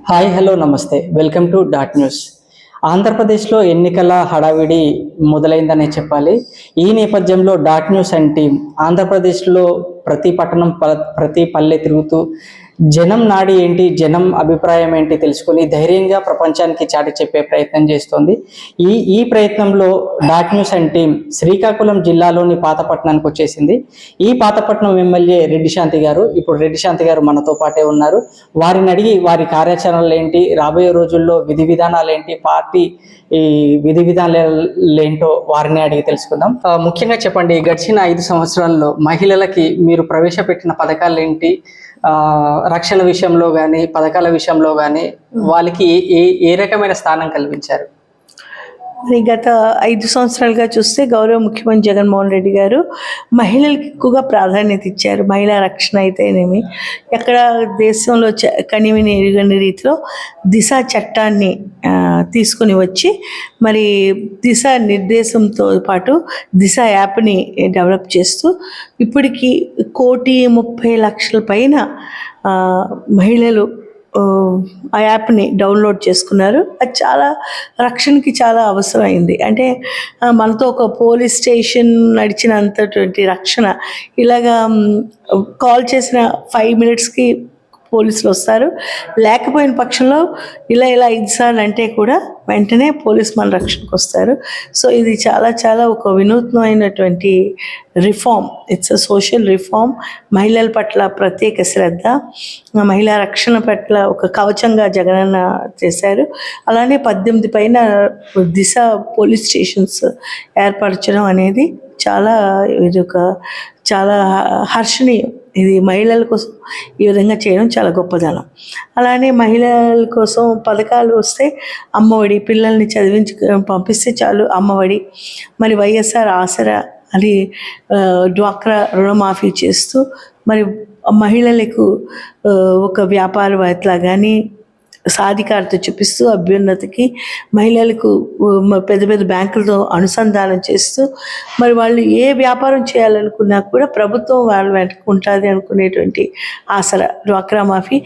Hi hello నమస్తే welcome to dot news. ఆంధ్రప్రదేశ్లో ఎన్నికల హడావిడి మొదలైందనే చెప్పాలి. ఈ నేపథ్యంలో డాట్ న్యూస్ అండ్ టీం ఆంధ్రప్రదేశ్లో ప్రతి పట్టణం ప్రతి పల్లె తిరుగుతూ జనం నాడి ఏంటి, జనం అభిప్రాయం ఏంటి తెలుసుకొని ధైర్యంగా ప్రపంచానికి చాటి చెప్పే ప్రయత్నం చేస్తోంది. ఈ ప్రయత్నంలో dot news and team Srikakulam జిల్లాలోని పాతపట్నానికి వచ్చేసింది. ఈ పాతపట్నం ఎమ్మెల్యే రెడ్డి శాంతి గారు, ఇప్పుడు రెడ్డి శాంతి గారు మనతో పాటే ఉన్నారు. వారిని అడిగి వారి కార్యాచరణలు ఏంటి, రాబోయే రోజుల్లో విధి విధానాలు ఏంటి, పార్టీ ఈ విధి విధానాలు ఏంటో వారిని అడిగి తెలుసుకుందాం. ముఖ్యంగా చెప్పండి, గడిచిన 5 సంవత్సరాల్లో మహిళలకి మీరు ప్రవేశపెట్టిన పథకాలు ఏంటి, రక్షణ విషయంలో కానీ పథకాల విషయంలో కానీ వాళ్ళకి ఏ రకమైన స్థానం కల్పించారు? మరి గత 5 సంవత్సరాలుగా చూస్తే గౌరవ ముఖ్యమంత్రి జగన్మోహన్ రెడ్డి గారు మహిళలకు ఎక్కువగా ప్రాధాన్యత ఇచ్చారు. మహిళా రక్షణ అయితేనేమి, ఎక్కడ దేశంలో కనివిని ఎరుగని రీతిలో దిశ చట్టాన్ని తీసుకుని వచ్చి మరి దిశ నిర్దేశంతో పాటు దిశ యాప్ని డెవలప్ చేస్తూ ఇప్పటికి 1,30,00,000 పైన మహిళలు ఆ యాప్ని డౌన్లోడ్ చేసుకున్నారు. అది చాలా రక్షణకి చాలా అవసరమైంది. అంటే మనతో ఒక పోలీస్ స్టేషన్ నడిచినంతటువంటి రక్షణ ఇలాగా కాల్ చేసిన 5 మినిట్స్కి పోలీసులు వస్తారు. లేకపోయిన పక్షంలో ఇలా 5 సార్లు అంటే కూడా వెంటనే పోలీస్ మన రక్షణకు వస్తారు. సో ఇది చాలా చాలా ఒక వినూత్నమైనటువంటి reform. It's a social reform. మహిళల పట్ల ప్రత్యేక శ్రద్ధ, మహిళా రక్షణ పట్ల ఒక కవచంగా జగనన్న చేశారు. అలానే 18 పైన దిశ పోలీస్ స్టేషన్స్ ఏర్పరచడం అనేది ఇది చాలా హర్షణీయం. ఇది మహిళల కోసం ఈ విధంగా చేయడం చాలా గొప్పదనం. అలానే మహిళల కోసం పథకాలు వస్తే అమ్మఒడి, పిల్లల్ని చదివించి పంపిస్తే చాలు అమ్మఒడి, మరి వైఎస్ఆర్ ఆసరా అని డ్వాక్రా రుణమాఫీ చేస్తూ మరి మహిళలకు ఒక వ్యాపారవేత్తలా కానీ సాధికారత చూపిస్తూ అభ్యున్నతికి మహిళలకు పెద్ద పెద్ద బ్యాంకులతో అనుసంధానం చేస్తూ మరి వాళ్ళు ఏ వ్యాపారం చేయాలనుకున్నా కూడా ప్రభుత్వం వాళ్ళు వెంటకుంటుంది అనుకునేటువంటి ఆసరా డ్వాక్రా మాఫీ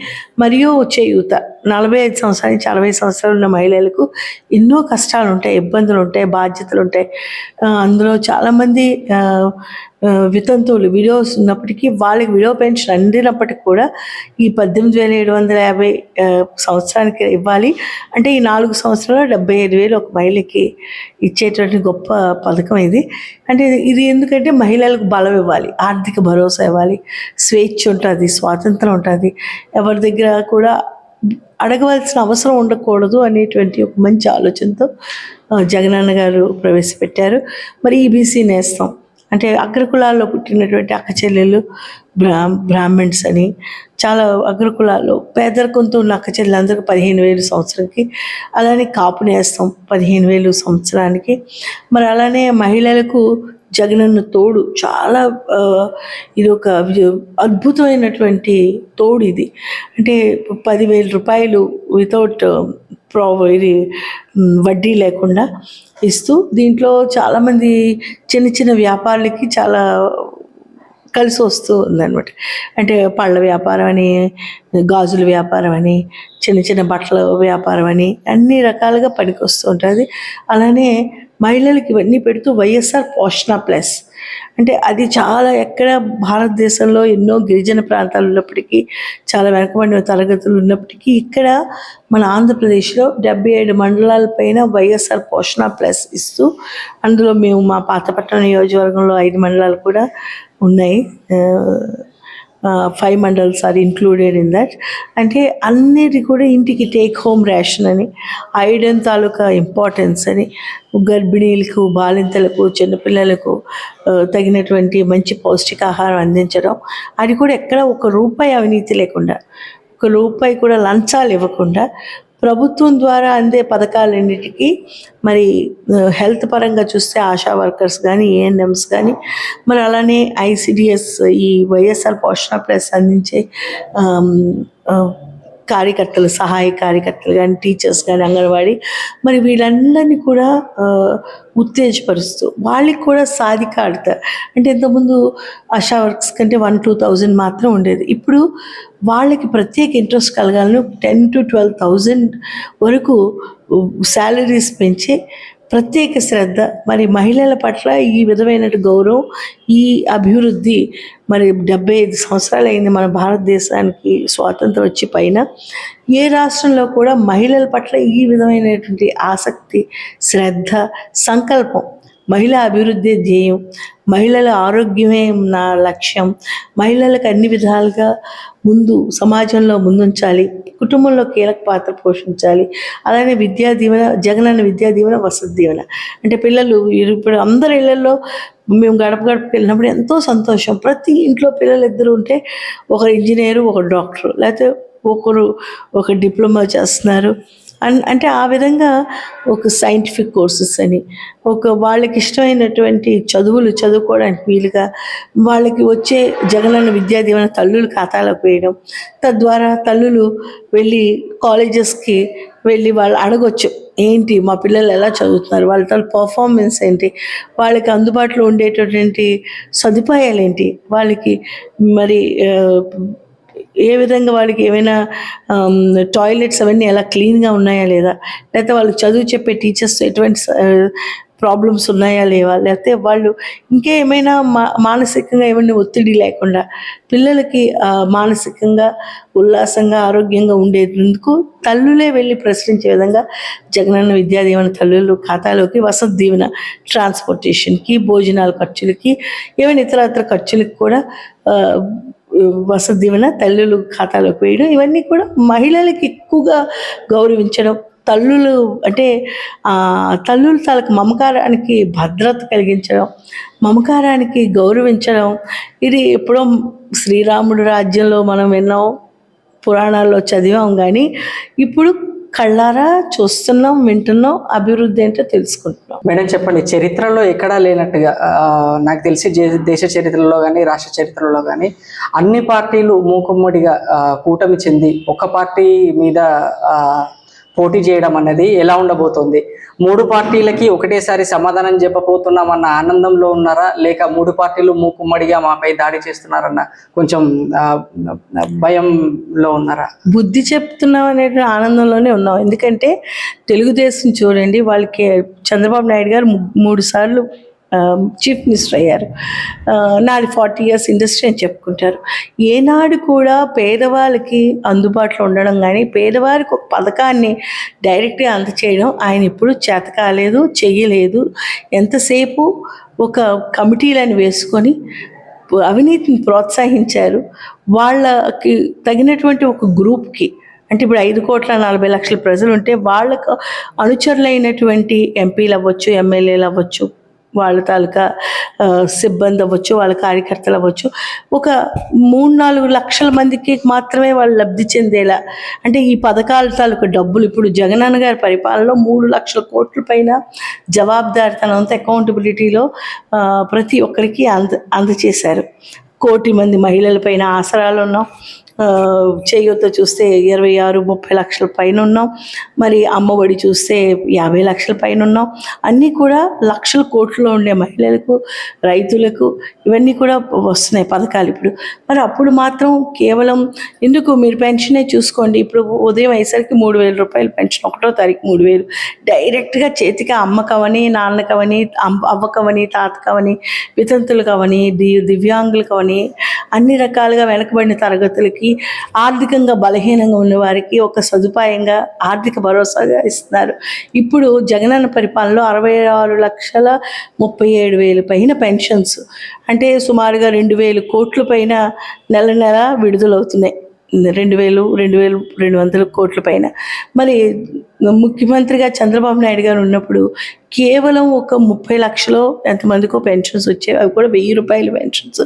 మరియు చేయూత. 45 సంవత్సరాల నుంచి 60 సంవత్సరాలు ఉన్న మహిళలకు ఎన్నో కష్టాలు ఉంటాయి, ఇబ్బందులు ఉంటాయి, బాధ్యతలు ఉంటాయి. అందులో చాలామంది వితంతువులు విడోస్ ఉన్నప్పటికీ వాళ్ళకి విడో పెన్షన్ అందినప్పటికీ కూడా ఈ 18,750 సంవత్సరానికి ఇవ్వాలి. అంటే ఈ 4 సంవత్సరాలు 75,000 ఒక మహిళకి ఇచ్చేటువంటి గొప్ప పథకం ఇది. అంటే ఇది ఎందుకంటే మహిళలకు బలం ఇవ్వాలి, ఆర్థిక భరోసా ఇవ్వాలి, స్వేచ్ఛ ఉంటుంది, స్వాతంత్రం ఉంటుంది, ఎవరి దగ్గర కూడా అడగవలసిన అవసరం ఉండకూడదు అనేటువంటి ఒక మంచి ఆలోచనతో జగనన్న గారు ప్రవేశపెట్టారు. మరి ఈబీసీ నేస్తం అంటే అగ్రకులాల్లో పుట్టినటువంటి అక్క చెల్లెళ్ళు, బ్రాహ్మణ్స్ అని చాలా అగ్రకులాల్లో పేదరికంతో ఉన్న అక్క చెల్లెలందరికీ 15,000 సంవత్సరానికి, అలానే కాపు నేస్తం 15,000 సంవత్సరానికి. మరి అలానే మహిళలకు జగనన్న తోడు చాలా ఇది ఒక అద్భుతమైనటువంటి తోడు. ఇది అంటే 10,000 రూపాయలు వితౌట్ ఇది వడ్డీ లేకుండా ఇస్తూ దీంట్లో చాలామంది చిన్న చిన్న వ్యాపారులకి చాలా కలిసి వస్తూ ఉందన్నమాట. అంటే పళ్ళ వ్యాపారం అని, గాజుల వ్యాపారం అని, చిన్న చిన్న బట్టల వ్యాపారం అని అన్ని రకాలుగా పనికి వస్తూ ఉంటుంది. అలానే మహిళలకి ఇవన్నీ పెడుతూ వైఎస్ఆర్ పోషణ ప్లస్ అంటే అది చాలా ఎక్కడ భారతదేశంలో ఎన్నో గిరిజన ప్రాంతాలు ఉన్నప్పటికీ, చాలా వెనకబడిన తరగతులు ఉన్నప్పటికీ ఇక్కడ మన ఆంధ్రప్రదేశ్లో 77 మండలాల పైన వైఎస్ఆర్ పోషణ ప్లస్ ఇస్తూ, అందులో మేము మా పాతపట్నం నియోజకవర్గంలో 5 మండలాలు కూడా ఉన్నాయి. 5 mandals are included in that. అంటే అన్నిటి కూడా ఇంటికి టేక్ హోమ్ రేషన్ అని, ఐరన్ తాలూకా ఇంపార్టెన్స్ అని, గర్భిణీలకు, బాలింతలకు, చిన్నపిల్లలకు తగినటువంటి మంచి పౌష్టికాహారం అందించడం, అది కూడా ఎక్కడ 1 రూపాయి అవినీతి లేకుండా, 1 రూపాయి కూడా లంచాలు ఇవ్వకుండా ప్రభుత్వం ద్వారా అందే పథకాలన్నిటికీ మరి హెల్త్ పరంగా చూస్తే ఆశా వర్కర్స్ కానీ, ఏఎన్ఎంస్ కానీ, మరి అలానే ఐసిడిఎస్ ఈ వైఎస్ఆర్ పోషణ ప్లస్ అందించే కార్యకర్తలు, సహాయ కార్యకర్తలు కానీ, టీచర్స్ కానీ, అంగన్వాడీ, మరి వీళ్ళందరినీ కూడా ఉత్తేజపరుస్తూ వాళ్ళకి కూడా సాధికారత, అంటే ఇంతకుముందు ఆశా వర్క్స్ కంటే 1-2,000 మాత్రం ఉండేది. ఇప్పుడు వాళ్ళకి ప్రత్యేక ఇంట్రెస్ట్ కలగాలని 10,000 to 12,000 వరకు శాలరీస్ పెంచి ప్రత్యేక శ్రద్ధ, మరి మహిళల పట్ల ఈ విధమైన గౌరవం, ఈ అభివృద్ధి, మరి 75 సంవత్సరాలు అయింది మన భారతదేశానికి స్వాతంత్రం వచ్చి పైన. ఏ రాష్ట్రంలో కూడా మహిళల పట్ల ఈ విధమైనటువంటి ఆసక్తి, శ్రద్ధ, సంకల్పం, మహిళా అభివృద్ధి ధ్యేయం, మహిళల ఆరోగ్యమే నా లక్ష్యం, మహిళలకు అన్ని విధాలుగా ముందు సమాజంలో ముందుంచాలి, కుటుంబంలో కీలక పాత్ర పోషించాలి. అలానే విద్యా దీవెన, జగనన్న విద్యా దీవెన, వసతి దీవెన, అంటే పిల్లలు ఇప్పుడు అందరి ఇళ్లలో మేము గడప గడపకి వెళ్ళినప్పుడు ఎంతో సంతోషం. ప్రతి ఇంట్లో పిల్లలు ఇద్దరు ఉంటే ఒకరు ఇంజనీరు, ఒకరు డాక్టరు, లేకపోతే ఒకరు ఒక డిప్లొమా చేస్తున్నారు. అంటే ఆ విధంగా ఒక సైంటిఫిక్ కోర్సెస్ అని, ఒక వాళ్ళకి ఇష్టమైనటువంటి చదువులు చదువుకోవడానికి వీలుగా వాళ్ళకి వచ్చే జగనన్న విద్యా దీవెన తల్లులు ఖాతాలోకి వేయడం, తద్వారా తల్లులు వెళ్ళి కాలేజెస్కి వెళ్ళి వాళ్ళు అడగొచ్చు, ఏంటి మా పిల్లలు ఎలా చదువుతున్నారు, వాళ్ళ పర్ఫార్మెన్స్ ఏంటి, వాళ్ళకి అందుబాటులో ఉండేటటువంటి సదుపాయాలు ఏంటి, వాళ్ళకి మరి ఏ విధంగా వాళ్ళకి ఏమైనా టాయిలెట్స్ అవన్నీ ఎలా క్లీన్గా ఉన్నాయా లేదా, లేకపోతే వాళ్ళు చదువు చెప్పే టీచర్స్ ఎటువంటి ప్రాబ్లమ్స్ ఉన్నాయా లేవా, లేకపోతే వాళ్ళు ఇంకేమైనా మానసికంగా ఏమైనా ఒత్తిడి లేకుండా పిల్లలకి మానసికంగా ఉల్లాసంగా ఆరోగ్యంగా ఉండేందుకు తల్లులే వెళ్ళి ప్రశ్నించే విధంగా జగనన్న విద్యా దీవెన తల్లులు ఖాతాలోకి, వసతి దీవెన ట్రాన్స్పోర్టేషన్కి, భోజనాల ఖర్చులకి, ఏమైనా ఇతర ఖర్చులకి కూడా వసతి దీవెన తల్లులు ఖాతాలోకి వేయడం, ఇవన్నీ కూడా మహిళలకి ఎక్కువగా గౌరవించడం, తల్లులు అంటే తల్లుల తాలూకు మమకారానికి భద్రత కలిగించడం, మమకారానికి గౌరవించడం. ఇది ఎప్పుడో శ్రీరాముడు రాజ్యంలో మనం విన్నాం, పురాణాల్లో చదివాం, కానీ ఇప్పుడు కళ్ళారా చూస్తున్నాం, వింటున్నాం, అభివృద్ధి ఏంటో తెలుసుకుంటున్నాం. మేడం చెప్పండి, చరిత్రలో ఎక్కడా లేనట్టుగా నాకు తెలిసి దేశ చరిత్రలో కానీ రాష్ట్ర చరిత్రలో కానీ అన్ని పార్టీలు మూకుమ్మడిగా కూటమి చెంది ఒక పార్టీ మీద పోటీ చేయడం అన్నది ఎలా ఉండబోతోంది? 3 పార్టీలకి ఒకటేసారి సమాధానం చెప్పబోతున్నామన్న ఆనందంలో ఉన్నారా, లేక 3 పార్టీలు మూకుమ్మడిగా మాపై దాడి చేస్తున్నారన్న కొంచెం భయంలో ఉన్నారా? బుద్ధి చెప్తున్నాం అనే ఆనందంలోనే ఉన్నాం. ఎందుకంటే తెలుగుదేశం చూడండి, వాళ్ళకి చంద్రబాబు నాయుడు గారు 3 సార్లు చీఫ్ మినిస్టర్ అయ్యారు. నాది 40 years ఇండస్ట్రీ అని చెప్పుకుంటారు. ఏనాడు కూడా పేదవాళ్ళకి అందుబాటులో ఉండడం కానీ, పేదవారికి ఒక పథకాన్ని డైరెక్ట్గా అందచేయడం ఆయన ఎప్పుడూ చేత కాలేదు, చెయ్యలేదు. ఎంతసేపు ఒక కమిటీలను వేసుకొని అవినీతిని ప్రోత్సహించారు. వాళ్ళకి తగినటువంటి ఒక గ్రూప్కి, అంటే ఇప్పుడు 5,40,00,000 ప్రజలు ఉంటే వాళ్ళకు అనుచరులైనటువంటి ఎంపీలు అవ్వచ్చు, ఎమ్మెల్యేలు అవ్వచ్చు, వాళ్ళ తాలూకా సిబ్బంది అవ్వచ్చు, వాళ్ళ కార్యకర్తలు అవ్వచ్చు, ఒక 3-4 లక్షల మందికి మాత్రమే వాళ్ళు లబ్ధి చెందేలా, అంటే ఈ పథకాల తాలూకా డబ్బులు ఇప్పుడు జగనన్న గారి పరిపాలనలో 3 లక్షల కోట్ల పైన జవాబుదారితనంతో అకౌంటబిలిటీలో ప్రతి ఒక్కరికి అందచేశారు. 1 కోటి మంది మహిళలపైన ఆసరాలు ఉన్నాం. చేయూత చూస్తే 26-30 లక్షల పైన ఉన్నాం. మరి అమ్మఒడి చూస్తే 50 లక్షల పైన ఉన్నాం. అన్నీ కూడా లక్షల కోట్లలో ఉండే మహిళలకు, రైతులకు ఇవన్నీ కూడా వస్తున్నాయి పథకాలు ఇప్పుడు. మరి అప్పుడు మాత్రం కేవలం ఎందుకు, మీరు పెన్షనే చూసుకోండి, ఇప్పుడు ఉదయం అయ్యేసరికి 3,000 రూపాయలు పెన్షన్, 1వ తారీఖు 3,000 డైరెక్ట్గా చేతికి అమ్మకవని, నాన్నకవని, అవ్వకవని, తాతకవని, వితంతులకవని, దివ్యాంగులకవని, అన్ని రకాలుగా వెనకబడిన తరగతులకి, ఆర్థికంగా బలహీనంగా ఉన్న వారికి ఒక సదుపాయంగా ఆర్థిక భరోసాగా ఇస్తున్నారు. ఇప్పుడు జగనన్న పరిపాలనలో 66,37,000 పైన పెన్షన్స్, అంటే సుమారుగా 2,000 కోట్ల పైన నెల నెల విడుదలవుతున్నాయి. 2,200 కోట్ల పైన. మరి ముఖ్యమంత్రిగా చంద్రబాబు నాయుడు గారు ఉన్నప్పుడు కేవలం ఒక 30 లక్షలు ఎంతమందికో పెన్షన్స్ వచ్చేవి. అవి కూడా 1,000 రూపాయల పెన్షన్స్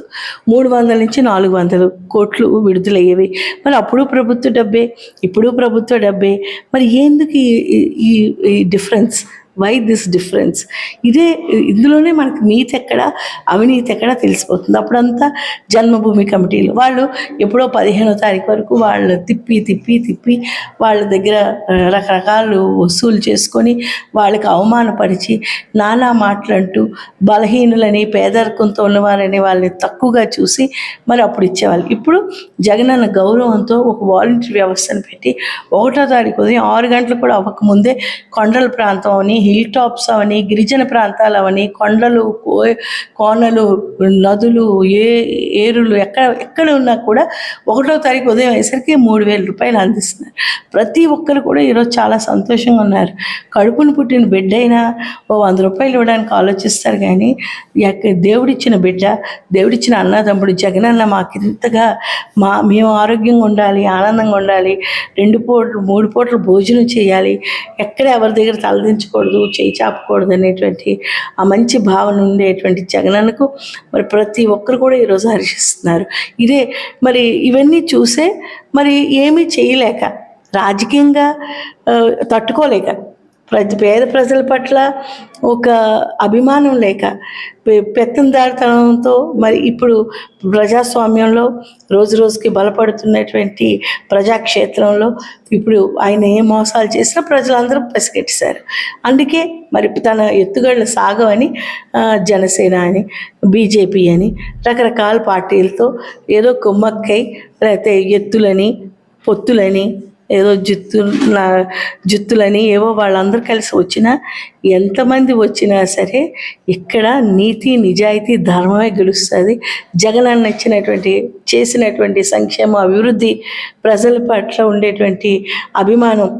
300 నుంచి 400 కోట్లు విడుదలయ్యేవి. మరి అప్పుడు ప్రభుత్వ డబ్బే, ఇప్పుడు ప్రభుత్వ డబ్బే. మరి ఎందుకు ఈ డిఫరెన్స్? Why this difference? ఇందులోనే మనకు నీతి ఎక్కడ, అవినీతి ఎక్కడ తెలిసిపోతుంది. అప్పుడంతా జన్మభూమి కమిటీలు వాళ్ళు ఎప్పుడో 15వ తారీఖు వరకు వాళ్ళు తిప్పి వాళ్ళ దగ్గర రకరకాలు వసూలు చేసుకొని వాళ్ళకి అవమానపరిచి నానా మాటలంటూ బలహీనులని, పేదరికంతో ఉన్నవారని వాళ్ళని తక్కువగా చూసి మరి అప్పుడు ఇచ్చేవాళ్ళు. ఇప్పుడు జగనన్న గౌరవంతో ఒక వాలంటీర్ వ్యవస్థను పెట్టి 1వ తారీఖు ఉదయం 6 గంటలు కూడా అవ్వకముందే కొండల ప్రాంతం అని, హిల్ టాప్స్ అవని, గిరిజన ప్రాంతాలు అవని, కొండలు, కోనలు, నదులు, ఏరులు ఎక్కడ ఉన్నా కూడా 1వ తారీఖు ఉదయం అయ్యేసరికి 3,000 రూపాయలు అందిస్తున్నారు. ప్రతి ఒక్కరు కూడా ఈరోజు చాలా సంతోషంగా ఉన్నారు. కడుపును పుట్టిన బిడ్డ అయినా 100 రూపాయలు ఇవ్వడానికి ఆలోచిస్తారు, కానీ దేవుడిచ్చిన బిడ్డ, దేవుడిచ్చిన అన్నదమ్ముడు జగనన్న మాకు ఇంతగా మేము ఆరోగ్యంగా ఉండాలి, ఆనందంగా ఉండాలి, 2 పూటలు 3 పూటలు భోజనం చేయాలి, ఎక్కడ ఎవరి దగ్గర తలదించకూడదు, చేయి చాపకూడదు అనేటువంటి ఆ మంచి భావన ఉండేటువంటి జగనన్నకు మరి ప్రతి ఒక్కరు కూడా ఈరోజు హర్షిస్తున్నారు. మరి ఇవన్నీ చూసే మరి ఏమీ చేయలేక, రాజకీయంగా తట్టుకోలేక, పేద ప్రజల పట్ల ఒక అభిమానం లేక, పెత్తందారితనంతో మరి ఇప్పుడు ప్రజాస్వామ్యంలో రోజుకి బలపడుతున్నటువంటి ప్రజాక్షేత్రంలో ఇప్పుడు ఆయన ఏ మోసాలు చేసినా ప్రజలందరూ పసిగట్టేశారు. అందుకే మరి తన ఎత్తుగడలు సాగవని జనసేన అని, బీజేపీ అని రకరకాల పార్టీలతో ఏదో కుమ్మక్కై, లేకపోతే ఎత్తులని, పొత్తులని, ఏదో జుత్తులని ఏవో వాళ్ళందరూ కలిసి వచ్చినా, ఎంతమంది వచ్చినా సరే ఇక్కడ నీతి, నిజాయితీ, ధర్మమే గెలుస్తుంది. జగనన్న చేసినటువంటి సంక్షేమ, అభివృద్ధి, ప్రజల పట్ల ఉండేటువంటి అభిమానం,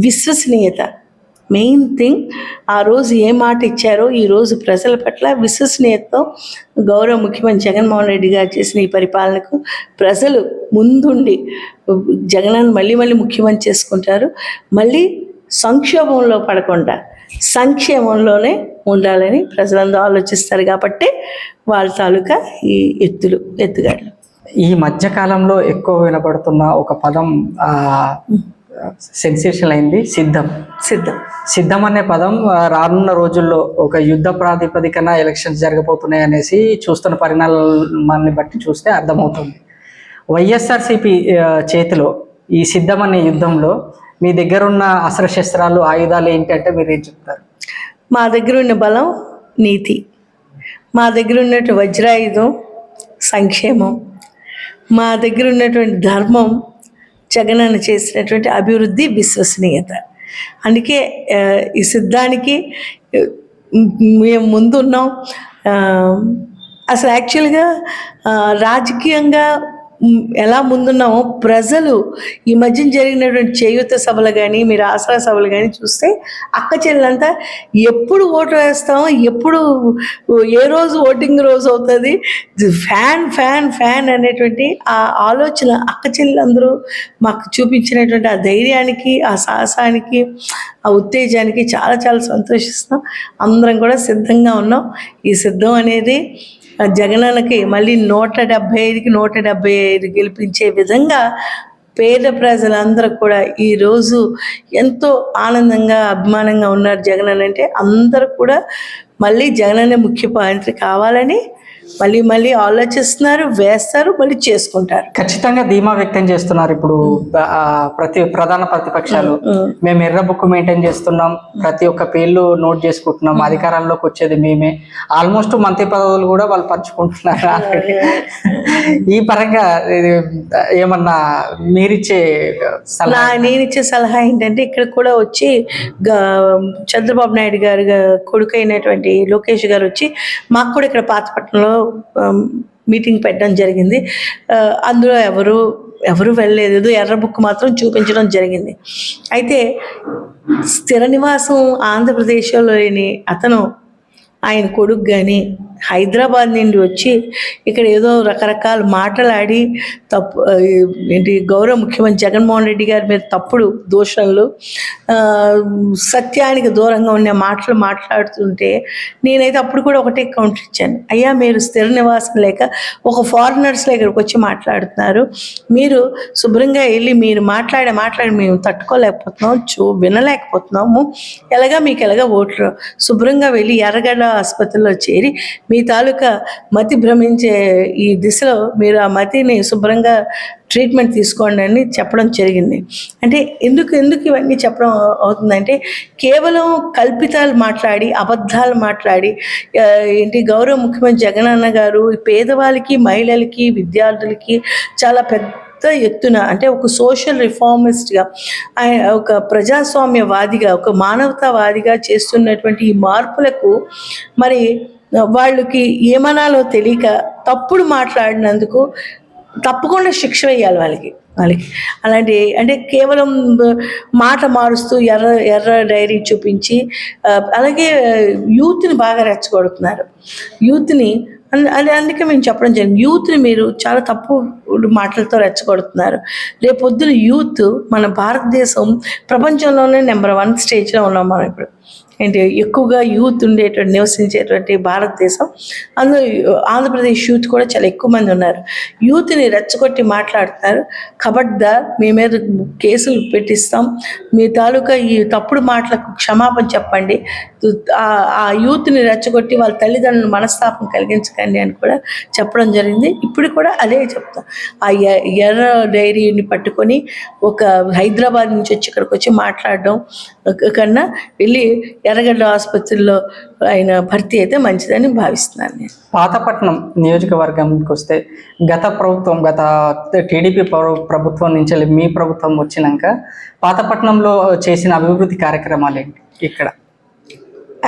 విశ్వసనీయత, మెయిన్ థింగ్. ఆ రోజు ఏ మాట ఇచ్చారో ఈరోజు ప్రజల పట్ల విశ్వసనీయతతో గౌరవ ముఖ్యమంత్రి జగన్మోహన్ రెడ్డి గారు చేసిన ఈ పరిపాలనకు ప్రజలు ముందుండి జగనన్న మళ్ళీ ముఖ్యమంత్రి చేసుకుంటారు. మళ్ళీ సంక్షోభంలో పడకుండా సంక్షేమంలోనే ఉండాలని ప్రజలందరూ ఆలోచిస్తారు. కాబట్టి వాళ్ళ తాలూకా ఈ ఎత్తుగడలు. ఈ మధ్యకాలంలో ఎక్కువ వినపడుతున్న ఒక పదం సెన్సేషన్ అయింది, సిద్ధం అనే పదం. రానున్న రోజుల్లో ఒక యుద్ధ ప్రాతిపదికన ఎలక్షన్స్ జరగబోతున్నాయి అనేసి చూస్తున్న పరిణామాన్ని బట్టి చూస్తే అర్థమవుతుంది. వైఎస్ఆర్సీపీ చేతిలో ఈ సిద్ధం అనే యుద్ధంలో మీ దగ్గర ఉన్న అస్త్రశస్త్రాలు, ఆయుధాలు ఏంటంటే మీరు ఏం చెప్తారు? మా దగ్గర ఉన్న బలం నీతి, మా దగ్గర ఉన్నటువంటి వజ్రాయుధం సంక్షేమం, మా దగ్గర ఉన్నటువంటి ధర్మం, జగనన్న చేసినటువంటి అభివృద్ధి, విశ్వసనీయత. అందుకే ఈ సిద్ధానికి మేము ముందున్నాం. అసలు యాక్చువల్గా రాజకీయంగా ఎలా ముందున్నామో ప్రజలు ఈ మధ్యన జరిగినటువంటి చేయూత సభలు కానీ, మీరు ఆసరా సభలు కానీ చూస్తే అక్క చెల్లెలంతా ఎప్పుడు ఓటు వేస్తామో, ఎప్పుడు ఏ రోజు ఓటింగ్ రోజు అవుతుంది, ఫ్యాన్ అనేటువంటి ఆ ఆలోచన అక్క చెల్లెలందరూ మాకు చూపించినటువంటి ఆ ధైర్యానికి, ఆ సాహసానికి, ఆ ఉత్తేజానికి చాలా సంతోషిస్తాం. అందరం కూడా సిద్ధంగా ఉన్నాం. ఈ సిద్ధం అనేది జగనన్నకి మళ్ళీ 175కి 175 గెలిపించే విధంగా పేద ప్రజలందరూ కూడా ఈరోజు ఎంతో ఆనందంగా, అభిమానంగా ఉన్నారు. జగనన్న అంటే అందరూ కూడా మళ్ళీ జగనన్న ముఖ్యమంత్రి కావాలని మళ్ళీ ఆలోచిస్తున్నారు, వేస్తారు, మళ్ళీ చేసుకుంటారు. ఖచ్చితంగా ధీమా వ్యక్తం చేస్తున్నారు. ఇప్పుడు ప్రధాన ప్రతిపక్షాలు మేము ఎర్ర బుక్ మెయింటైన్ చేస్తున్నాం, ప్రతి ఒక్క పేర్లు నోట్ చేసుకుంటున్నాం, అధికారంలోకి వచ్చేది మేమే, ఆల్మోస్ట్ మంత్రి పదవులు కూడా వాళ్ళు పంచుకుంటున్నారు. ఈ పరంగా ఏమన్నా మీరిచ్చే నేనిచ్చే సలహా ఏంటంటే, ఇక్కడ కూడా వచ్చి చంద్రబాబు నాయుడు గారు కొడుకు అయినటువంటి లోకేష్ గారు వచ్చి మాకు కూడా ఇక్కడ పాతపట్నంలో మీటింగ్ పెట్టడం జరిగింది. అందులో ఎవరు వెళ్ళలేదు, ఎర్ర బుక్ మాత్రం చూపించడం జరిగింది. అయితే స్థిర నివాసం ఆంధ్రప్రదేశ్లో లేని అతను, ఆయన కొడుకు కానీ హైదరాబాద్ నుండి వచ్చి ఇక్కడ ఏదో రకరకాల మాటలాడి తప్పు ఏంటి గౌరవ ముఖ్యమంత్రి జగన్మోహన్ రెడ్డి గారి మీద తప్పుడు దూషణలు, సత్యానికి దూరంగా ఉండే మాటలు మాట్లాడుతుంటే నేనైతే అప్పుడు కూడా ఒకటే కౌంటర్ ఇచ్చాను. అయ్యా, మీరు స్థిర నివాసం లేక ఒక ఫారినర్స్లో ఇక్కడికి వచ్చి మాట్లాడుతున్నారు. మీరు శుభ్రంగా వెళ్ళి మీరు మాట్లాడి మేము తట్టుకోలేకపోతున్నాం, వినలేకపోతున్నాము. మీకు ఎలాగా ఓట్లు శుభ్రంగా వెళ్ళి ఎర్రగడ్డ ఆసుపత్రిలో చేరి మీ తాలూకా మతి భ్రమించే ఈ దిశలో మీరు ఆ మతిని శుభ్రంగా ట్రీట్మెంట్ తీసుకోండి అని చెప్పడం జరిగింది. అంటే ఎందుకు ఇవన్నీ చెప్పడం అవుతుందంటే కేవలం కల్పితాలు మాట్లాడి అబద్ధాలు మాట్లాడి గౌరవ ముఖ్యమంత్రి జగనన్న గారు పేదవాళ్ళకి, మహిళలకి, విద్యార్థులకి చాలా పెద్ద ఎత్తున అంటే ఒక సోషల్ రిఫార్మిస్ట్గా, ఆయన ఒక ప్రజాస్వామ్యవాదిగా, ఒక మానవతావాదిగా చేస్తున్నటువంటి ఈ మార్పులకు మరి వాళ్ళకి ఏమనాలో తెలియక తప్పుడు మాట్లాడినందుకు తప్పకుండా శిక్ష వేయాలి వాళ్ళకి. అలాంటి అంటే కేవలం మాట మారుస్తూ ఎర్ర డైరీ చూపించి అలాగే యూత్ని బాగా రెచ్చగొడుతున్నారు. యూత్ని అందుకే మేము చెప్పడం జరిగింది, యూత్ని మీరు చాలా తప్పు మాటలతో రెచ్చగొడుతున్నారు. రేపొద్దున యూత్ మన భారతదేశం ప్రపంచంలోనే నెంబర్ 1 స్టేజ్లో ఉన్నాం మనం ఇప్పుడు. ఎక్కువగా యూత్ నివసించేటువంటి భారతదేశం, అందులో ఆంధ్రప్రదేశ్ యూత్ కూడా చాలా ఎక్కువ మంది ఉన్నారు. యూత్ని రెచ్చగొట్టి మాట్లాడుతున్నారు. ఖబర్దార్, మీ మీద కేసులు పెట్టిస్తాం, మీ తాలూకా ఈ తప్పుడు మాటలకు క్షమాపణ చెప్పండి, ఆ యూత్ని రెచ్చగొట్టి వాళ్ళ తల్లిదండ్రులు మనస్తాపం కలిగించకండి అని కూడా చెప్పడం జరిగింది. ఇప్పుడు కూడా అదే చెప్తాం. ఆ ఎర్ర డైరీని పట్టుకొని ఒక హైదరాబాద్ నుంచి వచ్చి ఇక్కడికి వచ్చి మాట్లాడడం కన్నా వెళ్ళి ఎర్రగడ్డ ఆసుపత్రిలో ఆయన భర్తీ అయితే మంచిదని భావిస్తున్నాను నేను. పాతపట్నం నియోజకవర్గంకి వస్తే గత టీడీపీ ప్రభుత్వం నుంచి మీ ప్రభుత్వం వచ్చినాక పాతపట్నంలో చేసిన అభివృద్ధి కార్యక్రమాలు ఏంటి ఇక్కడ?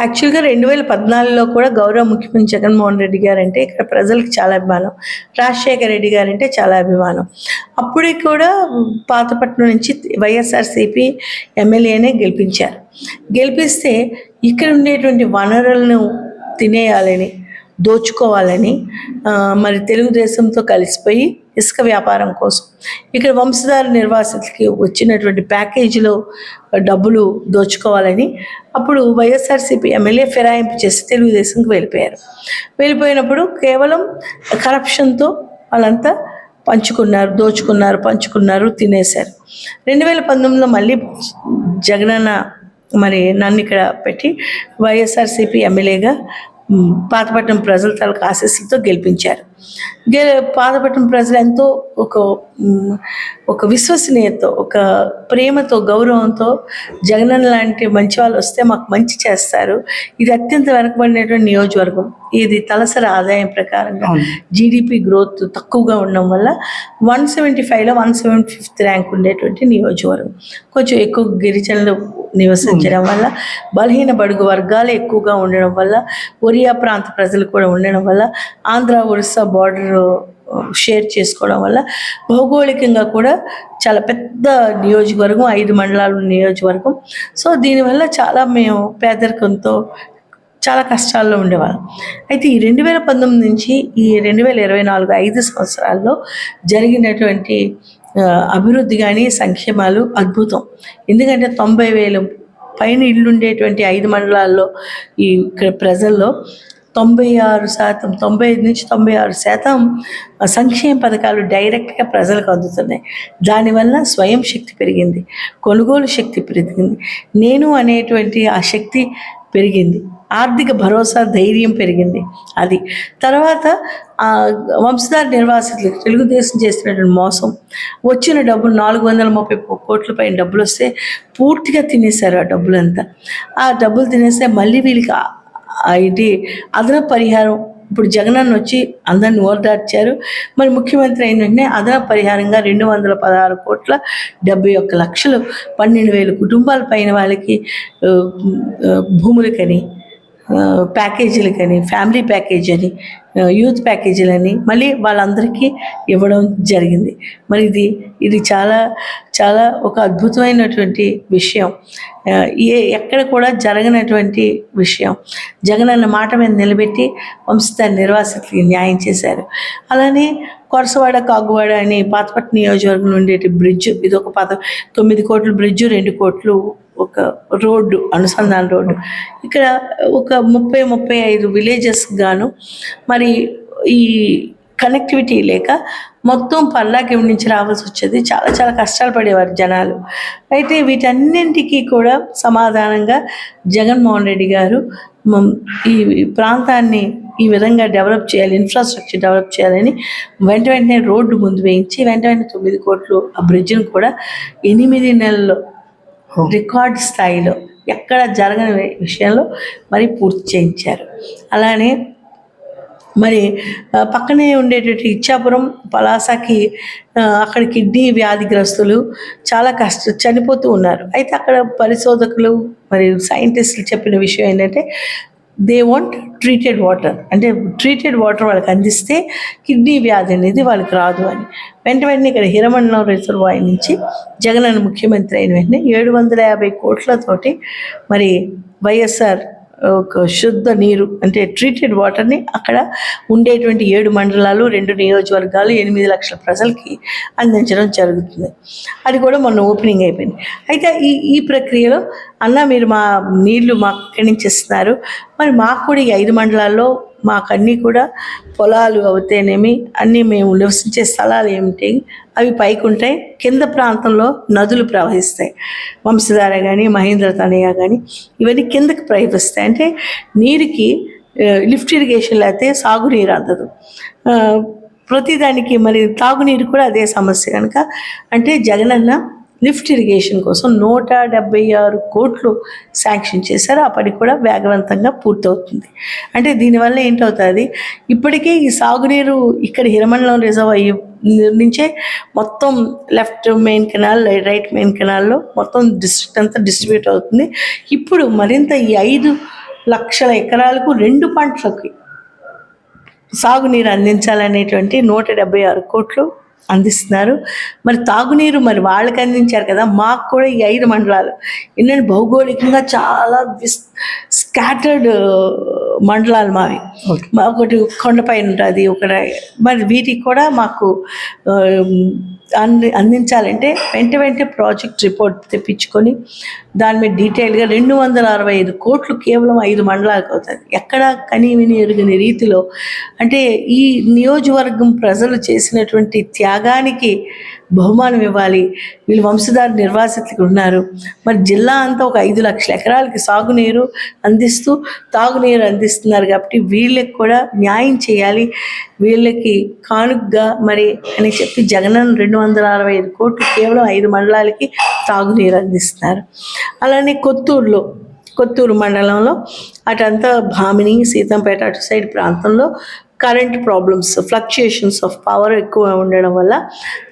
యాక్చువల్గా 2014లో కూడా గౌరవ ముఖ్యమంత్రి జగన్మోహన్ రెడ్డి గారు అంటే ఇక్కడ ప్రజలకు చాలా అభిమానం, రాజశేఖర రెడ్డి గారు అంటే చాలా అభిమానం. అప్పుడే కూడా పాతపట్నం నుంచి వైఎస్ఆర్సీపీ ఎమ్మెల్యేనే గెలిపిస్తే ఇక్కడ ఉండేటువంటి వనరులను తినేయాలని, దోచుకోవాలని మరి తెలుగుదేశంతో కలిసిపోయి ఇసుక వ్యాపారం కోసం ఇక్కడ వంశధార నిర్వాసితులకి వచ్చినటువంటి ప్యాకేజీలో డబ్బులు దోచుకోవాలని అప్పుడు వైఎస్ఆర్సీపీ ఎమ్మెల్యే ఫిరాయింపు చేసి తెలుగుదేశంకి వెళ్ళిపోయినప్పుడు కేవలం కరప్షన్తో వాళ్ళంతా పంచుకున్నారు, తినేశారు. 2019లో మళ్ళీ జగనన్న మరి నన్ను ఇక్కడ పెట్టి వైఎస్ఆర్సీపీ ఎమ్మెల్యేగా పాతపట్నం ప్రజల తాలూకు ఆశీస్సులతో గెలిపించారు. పాతపట్నం ప్రజలు ఎంతో ఒక విశ్వసనీయతతో, ఒక ప్రేమతో, గౌరవంతో జగనన్న లాంటి మంచి వాళ్ళు వస్తే మాకు మంచి చేస్తారు. ఇది అత్యంత వెనకబడినటువంటి నియోజకవర్గం. ఇది తలసరి ఆదాయం ప్రకారంగా జీడిపి గ్రోత్ తక్కువగా ఉండడం వల్ల 175లో 175th ర్యాంక్ ఉండేటువంటి నియోజకవర్గం. కొంచెం ఎక్కువ గిరిజనులు నివసించడం వల్ల, బలహీన బడుగు వర్గాలు ఎక్కువగా ఉండడం వల్ల, ఒరియా ప్రాంత ప్రజలు కూడా ఉండడం వల్ల, ఆంధ్ర ఒరిస్సా బార్డర్ షేర్ చేసుకోవడం వల్ల భౌగోళికంగా కూడా చాలా పెద్ద నియోజకవర్గం, 5 మండలాల నియోజకవర్గం. సో దీనివల్ల చాలా మేము పేదరికంతో చాలా కష్టాల్లో ఉండేవాళ్ళం. అయితే ఈ 2019 నుంచి ఈ 2024 5 సంవత్సరాల్లో జరిగినటువంటి అభివృద్ధి కానీ సంక్షేమాలు అద్భుతం. ఎందుకంటే 90,000 పైన ఇళ్ళు ఉండేటువంటి 5 మండలాల్లో ఈ ఇక్కడ ప్రజల్లో 96%, 95 నుంచి 96% సంక్షేమ పథకాలు డైరెక్ట్గా ప్రజలకు అందుతున్నాయి. దానివల్ల స్వయం శక్తి పెరిగింది, కొనుగోలు శక్తి పెరిగింది, నేను అనేటువంటి ఆ శక్తి పెరిగింది, ఆర్థిక భరోసా, ధైర్యం పెరిగింది. అది తర్వాత వంశధార నిర్వాసితులకు తెలుగుదేశం చేసినటువంటి మోసం, వచ్చిన డబ్బులు 430 కోట్ల పైన డబ్బులు వస్తే పూర్తిగా తినేశారు. ఆ డబ్బులంతా డబ్బులు తినేస్తే మళ్ళీ వీళ్ళకి అదనపు పరిహారం ఇప్పుడు జగనన్న వచ్చి అందరిని ఓదార్చారు. మరి ముఖ్యమంత్రి అయిన వెంటనే అదనపు పరిహారంగా 216 కోట్ల 71 లక్షలు 12,000 కుటుంబాల పైన వాళ్ళకి భూములకని ప్యాకేజీలు కానీ ఫ్యామిలీ ప్యాకేజ్ అని యూత్ ప్యాకేజీలని మళ్ళీ వాళ్ళందరికీ ఇవ్వడం జరిగింది. మరి ఇది చాలా చాలా ఒక అద్భుతమైనటువంటి విషయం. ఎక్కడ కూడా జరగనటువంటి విషయం. జగన్ అన్న మాట మీద నిలబెట్టి వంశధార నిర్వాసితులకి న్యాయం చేశారు. అలానే కొరసవాడ కాగువాడ అని పాతపట్నం నియోజకవర్గం ఉండేటి బ్రిడ్జ్, ఇది ఒక 9 కోట్ల బ్రిడ్జ్, 2 కోట్లు ఒక రోడ్డు, అనుసంధాన రోడ్డు. ఇక్కడ ఒక 30-35 విలేజెస్ గాను మరి ఈ కనెక్టివిటీ లేక మొత్తం పల్లాకి నుంచి రావాల్సి వచ్చేది. చాలా చాలా కష్టాలు పడేవారు జనాలు. అయితే వీటన్నింటికీ కూడా సమాధానంగా జగన్మోహన్ రెడ్డి గారు ఈ ప్రాంతాన్ని ఈ విధంగా డెవలప్ చేయాలి, ఇన్ఫ్రాస్ట్రక్చర్ డెవలప్ చేయాలని వెంటనే రోడ్డు ముందు వేయించి వెంటనే 9 కోట్లు ఆ బ్రిడ్జ్ను కూడా 8 నెలల్లో రికార్డ్ స్థాయిలో ఎక్కడ జరగని విషయంలో మరి పూర్తి చేయించారు. అలానే మరి పక్కనే ఉండేటటువంటి ఇచ్చాపురం పలాసకి అక్కడ కిడ్నీ వ్యాధిగ్రస్తులు చాలా చనిపోతూ ఉన్నారు. అయితే అక్కడ పరిశోధకులు మరియు సైంటిస్టులు చెప్పిన విషయం ఏంటంటే దే వాంట్ ట్రీటెడ్ వాటర్, అంటే ట్రీటెడ్ వాటర్ వాళ్ళకి అందిస్తే కిడ్నీ వ్యాధి అనేది వాళ్ళకి రాదు అని. వెంటనే ఇక్కడ హిరమండలం రిజర్వాయర్ నుంచి జగన్ అన్న ముఖ్యమంత్రి అయిన వెంటనే 750 కోట్లతోటి మరి వైఎస్ఆర్ ఒక శుద్ధ నీరు అంటే ట్రీటెడ్ వాటర్ని అక్కడ ఉండేటువంటి 7 మండలాలు 2 నియోజకవర్గాలు 8 లక్షల ప్రజలకి అందించడం జరుగుతుంది. అది కూడా మొన్న ఓపెనింగ్ అయిపోయింది. అయితే ఈ ప్రక్రియలో అన్న మీరు మా నీళ్లు మాకు ఇక్కడి నుంచి ఇస్తున్నారు, మరి మాకు కూడా ఈ 5 మండలాల్లో మాకు అన్నీ కూడా పొలాలు అవుతేనేమి అన్నీ మేము నివసించే స్థలాలు ఏమిటి అవి పైకి ఉంటాయి, కింద ప్రాంతంలో నదులు ప్రవహిస్తాయి, వంశధార కానీ మహేంద్ర తనయ కానీ ఇవన్నీ కిందకి ప్రవహిస్తాయి. అంటే నీరుకి లిఫ్ట్ ఇరిగేషన్ లేకపోతే సాగునీరు అందదు. ప్రతిదానికి మరి తాగునీరు కూడా అదే సమస్య కనుక అంటే జగనన్న లిఫ్ట్ ఇరిగేషన్ కోసం 176 కోట్లు శాంక్షన్ చేశారు. ఆ పని కూడా వేగవంతంగా పూర్తవుతుంది. అంటే దీనివల్ల ఏంటవుతుంది, ఇప్పటికే ఈ సాగునీరు ఇక్కడ హిరమండలం రిజర్వాయర్ నుంచే మొత్తం left main canal right main కెనాల్లో మొత్తం డిస్ట్రిక్ట్ అంతా డిస్ట్రిబ్యూట్ అవుతుంది. ఇప్పుడు మరింత ఈ 5 లక్షల ఎకరాలకు 2 పంటలకి సాగునీరు అందించాలనేటువంటి 176 కోట్లు అందిస్తున్నారు. మరి తాగునీరు మరి వాళ్ళకి అందించారు కదా, మాకు కూడా ఈ 5 మండలాలు ఏంటంటే భౌగోళికంగా చాలా స్కాటర్డ్ మండలాలు మావి. ఒకటి కొండపైన ఉంటుంది, ఒకటి మరి వీటికి కూడా మాకు అందించాలంటే వెంట ప్రాజెక్ట్ రిపోర్ట్ తెప్పించుకొని దాని మీద డీటెయిల్గా 265 కోట్లు కేవలం 5 మండలాలకు అవుతుంది. ఎక్కడ కనీవిని ఎరుగని రీతిలో అంటే ఈ నియోజకవర్గం ప్రజలు చేసినటువంటి త్యాగానికి బహుమానం ఇవ్వాలి. వీళ్ళు వంశధార నిర్వాసితులు ఉన్నారు. మరి జిల్లా అంతా ఒక 5 లక్షల ఎకరాలకి సాగునీరు అందిస్తూ తాగునీరు అందిస్తున్నారు కాబట్టి వీళ్ళకి కూడా న్యాయం చేయాలి, వీళ్ళకి కానుకగా మరి అని చెప్పి జగనన్న 265 కోట్లు కేవలం 5 మండలాలకి తాగునీరు అందిస్తున్నారు. అలానే కొత్తూరు మండలంలో అటంతా భామిని సీతంపేట అటు సైడ్ ప్రాంతంలో current problems, fluctuations of power ఎక్కువ ఉండడం వల్ల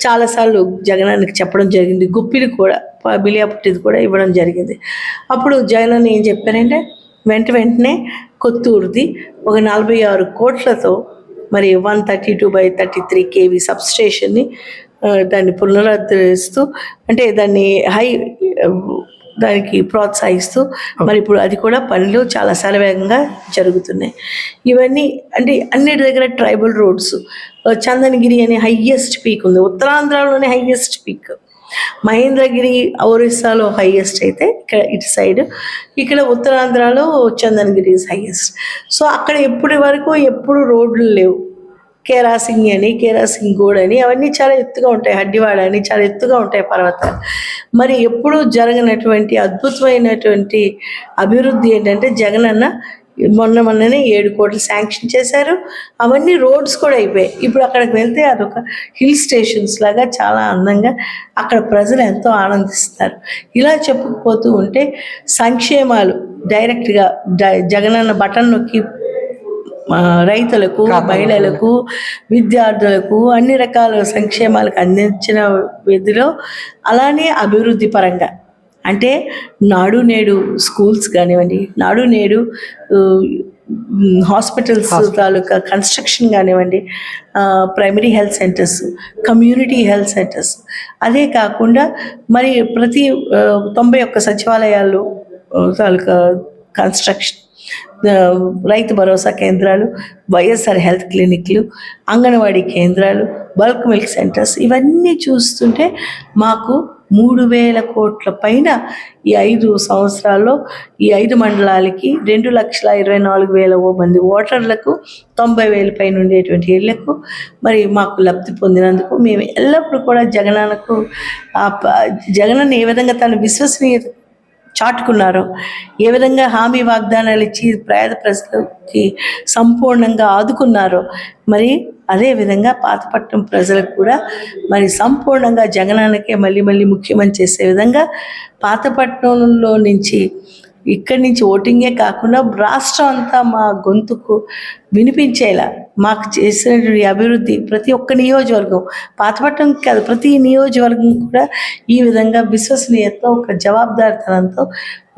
చాలాసార్లు జగనన్నకి చెప్పడం జరిగింది. గుప్పిలు కూడా బిలియాపుట్టిది కూడా ఇవ్వడం జరిగింది. అప్పుడు జగనన్న ఏం చెప్పారంటే వెంటనే కొత్తూరుది ఒక 46 కోట్లతో మరి 132/33 kV సబ్స్టేషన్ని దాన్ని పునరుద్ధరిస్తూ అంటే దానికి ప్రోత్సహిస్తూ మరి ఇప్పుడు అది కూడా పనులు చాలా శరవేగంగా జరుగుతున్నాయి. ఇవన్నీ అంటే అన్నిటి దగ్గర ట్రైబల్ రోడ్స్, చందనగిరి అనే హైయెస్ట్ పీక్ ఉంది, ఉత్తరాంధ్రలోనే హైయెస్ట్ పీక్. మహేంద్రగిరి ఒరిస్సాలో హైయెస్ట్ అయితే ఇక్కడ ఇటు సైడ్, ఇక్కడ ఉత్తరాంధ్రలో చందనగిరి ఇస్ హైయెస్ట్. సో అక్కడ ఎప్పుడు రోడ్లు లేవు. కేరాసింగ్ గూడ్ అని అవన్నీ చాలా ఎత్తుగా ఉంటాయి, హడ్డివాడ అని చాలా ఎత్తుగా ఉంటాయి పర్వతాలు. మరి ఎప్పుడూ జరగనటువంటి అద్భుతమైనటువంటి అభివృద్ధి ఏంటంటే జగనన్న మొన్ననే 7 కోట్లు శాంక్షన్ చేశారు. అవన్నీ రోడ్స్ కూడా అయిపోయాయి. ఇప్పుడు అక్కడికి వెళ్తే అదొక హిల్ స్టేషన్స్ లాగా చాలా అందంగా అక్కడ ప్రజలు ఎంతో ఆనందిస్తారు. ఇలా చెప్పుకుపోతూ ఉంటే సంక్షేమాలు డైరెక్ట్గా జగనన్న బటన్ నొక్కి రైతులకు, మహిళలకు, విద్యార్థులకు అన్ని రకాల సంక్షేమాలకు అందించిన విధిలో అలానే అభివృద్ధి పరంగా అంటే నాడు నేడు స్కూల్స్ కానివ్వండి, నాడు నేడు హాస్పిటల్స్ తాలూకా కన్స్ట్రక్షన్ కానివ్వండి, primary health centres, community health centres, అదే కాకుండా మరి ప్రతి 91 సచివాలయాలు తాలూకా కన్స్ట్రక్షన్, రైతు భరోసా కేంద్రాలు, వైఎస్ఆర్ హెల్త్ క్లినిక్లు, అంగన్వాడీ కేంద్రాలు, బల్క్ మిల్క్ సెంటర్స్, ఇవన్నీ చూస్తుంటే మాకు 3,000 కోట్ల పైన ఈ 5 సంవత్సరాల్లో ఈ 5 మండలాలకి 2,24,000 మంది ఓటర్లకు 90,000 పైన ఉండేటువంటి ఇళ్లకు మరి మాకు లబ్ధి పొందినందుకు మేము ఎల్లప్పుడూ కూడా జగనన్నకు జగనన్న ఏ విధంగా తన విశ్వసనీయత చాటుకున్నారో, ఏ విధంగా హామీ వాగ్దానాలు ఇచ్చి పేద ప్రజలకి సంపూర్ణంగా ఆదుకున్నారో, మరి అదేవిధంగా పాతపట్నం ప్రజలకు కూడా మరి సంపూర్ణంగా జగనన్నకే మళ్ళీ మళ్ళీ ముఖ్యమంత్రి చేసే విధంగా పాతపట్నంలో నుంచి ఇక్కడి నుంచి ఓటింగే కాకుండా రాష్ట్రం అంతా మా గొంతుకు వినిపించేలా మాకు చేసినటువంటి అభివృద్ధి ప్రతి ఒక్క నియోజకవర్గం, పాతపట్నం కాదు ప్రతి నియోజకవర్గం కూడా ఈ విధంగా విశ్వసనీయతతో, ఒక జవాబుదారితనంతో,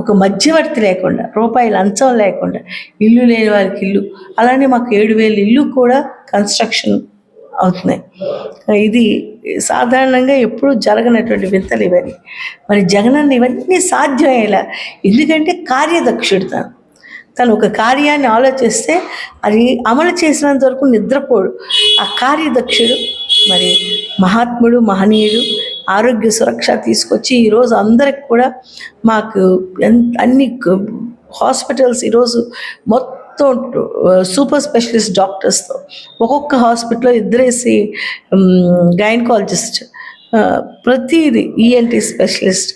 ఒక మధ్యవర్తి లేకుండా, రూపాయి లంచం లేకుండా, ఇల్లు లేని వారికి ఇల్లు, అలానే మాకు 7,000 ఇల్లు కూడా కన్స్ట్రక్షన్ అవుతున్నాయి. ఇది సాధారణంగా ఎప్పుడూ జరగనటువంటి వింతలు ఇవన్నీ. మరి జగనన్న ఇవన్నీ సాధ్యమయ్యేలా, ఎందుకంటే కార్యదక్షుడు తను ఒక కార్యాన్ని ఆలోచిస్తే అది అమలు చేసినంత వరకు నిద్రపోడు. ఆ కార్యదక్షుడు మరి మహాత్ముడు, మహనీయుడు, ఆరోగ్య సురక్ష తీసుకొచ్చి ఈరోజు అందరికి కూడా మాకు అన్ని హాస్పిటల్స్ ఈరోజు మొత్తం సూపర్ స్పెషలిస్ట్ డాక్టర్స్తో, ఒక్కొక్క హాస్పిటల్లో 2 గైనకాలజిస్ట్, ప్రతిదీ ENT specialist,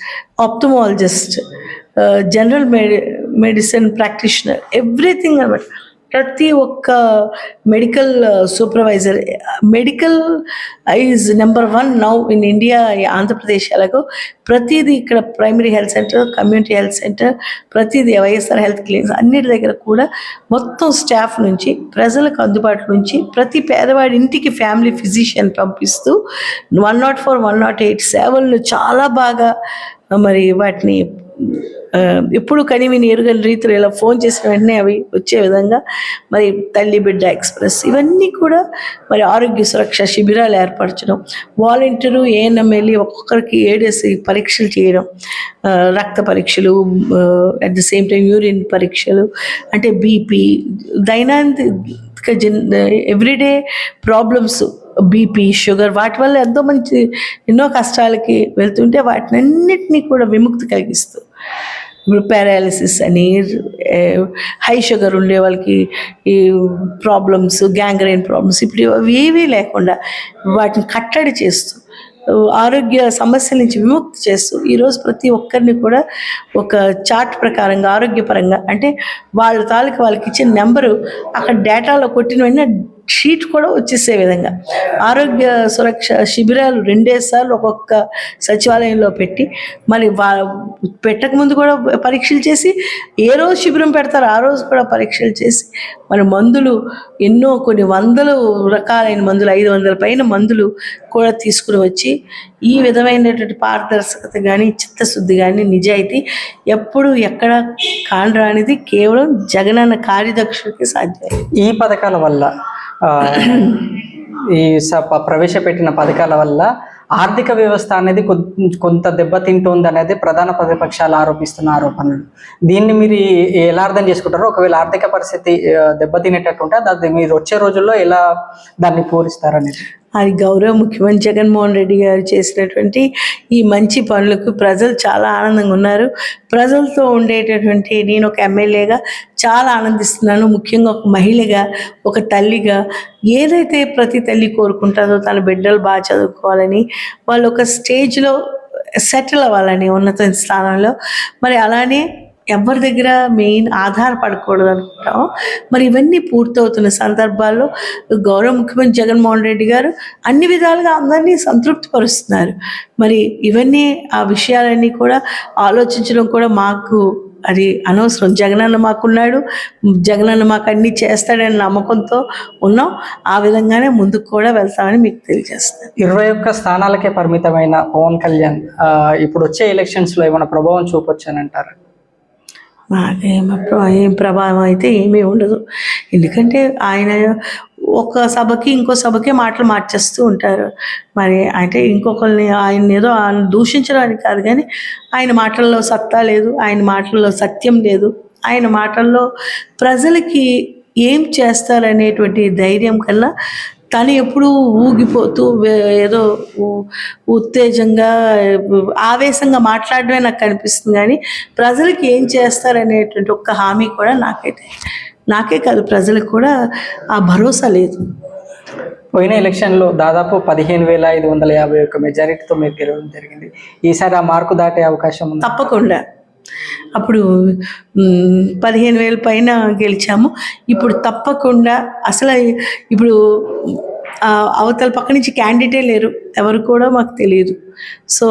ophthalmologist, general medicine practitioner, everything అనమాట. ప్రతి ఒక్క medical supervisor, medical is number 1 now in India. Andhra Pradesh ఎలాగో ప్రతిదీ ఇక్కడ primary health centre, community health centre, ప్రతిదీ వైఎస్ఆర్ హెల్త్ క్లినిక్స్ అన్నిటి దగ్గర కూడా మొత్తం స్టాఫ్ నుంచి ప్రజలకు అందుబాటులో నుంచి ప్రతి పేదవాడి ఇంటికి ఫ్యామిలీ ఫిజిషియన్ పంపిస్తూ 104, 108 సేవలను చాలా బాగా మరి వాటిని ఎప్పుడు కనివిని ఎరుగని రీతిలో ఇలా ఫోన్ చేసిన వెంటనే అవి వచ్చే విధంగా మరి తల్లి బిడ్డ ఎక్స్ప్రెస్ ఇవన్నీ కూడా మరి ఆరోగ్య సురక్ష శిబిరాలు ఏర్పరచడం, వాలంటీరు ఏఎన్ఎం వెళ్ళి ఒక్కొక్కరికి 7 పరీక్షలు చేయడం, రక్త పరీక్షలు, at the same time urine పరీక్షలు, అంటే బీపీ, దైనందిక ఎవ్రీడే ప్రాబ్లమ్స్, బీపీ, షుగర్, వాటి వల్ల ఎన్నో కష్టాలకి వెళ్తుంటే వాటినన్నిటినీ కూడా విముక్తి కలిగిస్తూ, ఇప్పుడు పారాలిసిస్ అని, హై షుగర్ ఉండే వాళ్ళకి ఈ ప్రాబ్లమ్స్, గ్యాంగ్రైన్ ప్రాబ్లమ్స్ ఇప్పుడు ఏవీ లేకుండా వాటిని కట్టడి చేస్తూ, ఆరోగ్య సమస్యల నుంచి విముక్తి చేస్తూ ఈరోజు ప్రతి ఒక్కరిని కూడా ఒక చార్ట్ ప్రకారంగా ఆరోగ్యపరంగా, అంటే వాళ్ళ తాలూకు వాళ్ళకి ఇచ్చిన నెంబరు అక్కడ డేటాలో కొట్టిన వెంటనే షీట్ కూడా వచ్చేసే విధంగా ఆరోగ్య సురక్ష శిబిరాలు 2 సార్లు ఒక్కొక్క సచివాలయంలో పెట్టి, మరి పెట్టకముందు కూడా పరీక్షలు చేసి, ఏ రోజు శిబిరం పెడతారో ఆ రోజు కూడా పరీక్షలు చేసి, మరి మందులు ఎన్నో కొన్ని 100 రకాలైన మందులు, 500 పైన మందులు కూడా తీసుకుని వచ్చి, ఈ విధమైనటువంటి పారదర్శకత కానీ, చిత్తశుద్ధి కానీ, నిజాయితీ ఎప్పుడు ఎక్కడ కానరానిది కేవలం జగనన్న కార్యదక్షుడికి సాధ్యం. ఈ పథకాల వల్ల ఈ ప్రవేశపెట్టిన పథకాల వల్ల ఆర్థిక వ్యవస్థ అనేది కొంత దెబ్బతింటుంది అనేది ప్రధాన ప్రతిపక్షాలు ఆరోపిస్తున్న ఆరోపణలు. దీన్ని మీరు ఎలా అర్థం చేసుకుంటారో, ఒకవేళ ఆర్థిక పరిస్థితి దెబ్బతినేటట్టుంటే అది మీరు వచ్చే రోజుల్లో ఎలా దాన్ని పూరిస్తారనేది? అది గౌరవ ముఖ్యమంత్రి జగన్మోహన్ రెడ్డి గారు చేసినటువంటి ఈ మంచి పనులకు ప్రజలు చాలా ఆనందంగా ఉన్నారు. ప్రజలతో ఉండేటటువంటి నేను ఒక ఎమ్మెల్యేగా చాలా ఆనందిస్తున్నాను. ముఖ్యంగా ఒక మహిళగా, ఒక తల్లిగా, ఏదైతే ప్రతి తల్లి కోరుకుంటుందో తన బిడ్డలు బాగా చదువుకోవాలని, వాళ్ళు ఒక స్టేజ్లో సెటిల్ అవ్వాలని ఉన్నత స్థానంలో, మరి అలానే ఎవరి దగ్గర మెయిన్ ఆధారపడకూడదు అనుకుంటాం. మరి ఇవన్నీ పూర్తవుతున్న సందర్భాల్లో గౌరవ ముఖ్యమంత్రి జగన్మోహన్ రెడ్డి గారు అన్ని విధాలుగా అందరినీ సంతృప్తిపరుస్తున్నారు. మరి ఇవన్నీ ఆ విషయాలన్నీ కూడా ఆలోచించడం కూడా మాకు అది అనవసరం. జగనన్న మాకున్నాడు, జగనన్న మాకు అన్నీ చేస్తాడని నమ్మకంతో ఉన్నాం. ఆ విధంగానే ముందుకు కూడా వెళ్తామని మీకు తెలియజేస్తాను. 21 స్థానాలకే పరిమితమైన పవన్ కళ్యాణ్ ఇప్పుడు వచ్చే ఎలక్షన్స్ లో ఏమైనా ప్రభావం చూపొచ్చానంటారు? ఏం ప్రభావం అయితే ఏమీ ఉండదు. ఎందుకంటే ఆయన ఒక సభకి ఇంకో సభకి మాటలు మార్చేస్తూ ఉంటారు. మరి అంటే ఇంకొకరిని ఆయన ఏదో దూషించడానికి కాదు, కానీ ఆయన మాటల్లో సత్తా లేదు, ఆయన మాటల్లో సత్యం లేదు. ఆయన మాటల్లో ప్రజలకి ఏం చేస్తారనేటువంటి ధైర్యం కన్నా తను ఎప్పుడూ ఊగిపోతూ ఏదో ఉత్తేజంగా ఆవేశంగా మాట్లాడడమే నాకు కనిపిస్తుంది, కానీ ప్రజలకి ఏం చేస్తారనేటువంటి ఒక్క హామీ కూడా నాకే కాదు ప్రజలకు కూడా ఆ భరోసా లేదు. పోయిన ఎలక్షన్లో దాదాపు 15,551 మెజారిటీతో మీరు గెలవడం జరిగింది. ఈసారి ఆ మార్కు దాటే అవకాశం ఉంది? తప్పకుండా. అప్పుడు 15,000 పైన గెలిచాము. ఇప్పుడు తప్పకుండా అసలు ఇప్పుడు అవతల పక్క నుంచి క్యాండిడేటే లేరు, ఎవరు కూడా మాకు తెలియదు. సో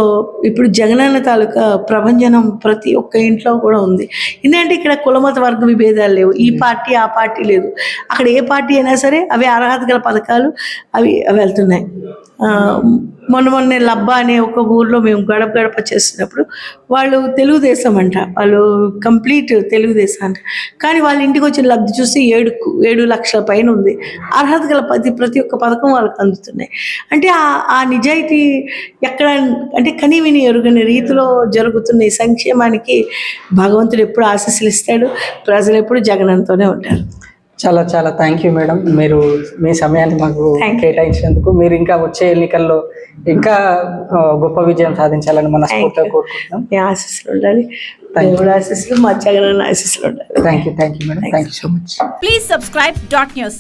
ఇప్పుడు జగనన్న తాలూకా ప్రభంజనం ప్రతి ఒక్క ఇంట్లో కూడా ఉంది. ఎందుకంటే ఇక్కడ కులమత వర్గ విభేదాలు లేవు, ఈ పార్టీ ఆ పార్టీ లేదు. అక్కడ ఏ పార్టీ అయినా సరే అవి అర్హత గల పథకాలు అవి వెళ్తున్నాయి. మొన్నే లబ్బా అనే ఒక ఊర్లో మేము గడప గడప చేసినప్పుడు వాళ్ళు తెలుగుదేశం అంట, వాళ్ళు కంప్లీట్ తెలుగుదేశం అంట, కానీ వాళ్ళ ఇంటికి వచ్చిన లబ్ధి చూసి 7 లక్షల పైన ఉంది. అర్హత గల ప్రతి ఒక్క పథకం వాళ్ళకి అందుతున్నాయి. అంటే ఆ నిజాయితీ ఎక్కడ అంటే కనివిని ఎరుగని రీతిలో జరుగుతున్న ఈ సంక్షేమానికి భగవంతుడు ఎప్పుడు ఆశీస్సులు ఇస్తాడు, ప్రజలు ఎప్పుడు జగనంతోనే ఉంటారు. చాలా చాలా థ్యాంక్ యూ మేడం, మీరు మీ సమయాన్ని మాకు కేటాయించినందుకు. మీరు ఇంకా వచ్చే ఎన్నికల్లో ఇంకా గొప్ప విజయం సాధించాలని మనస్ఫూర్తిగా కోరుకుంటున్నాం. మీ ఆశీస్సులు ఉండాలి, దేవుడి ఆశీస్సులు, మా జగనన్న ఆశీస్సులు ఉండాలి. Thank you madam, thank you so much. Please subscribe Dot News.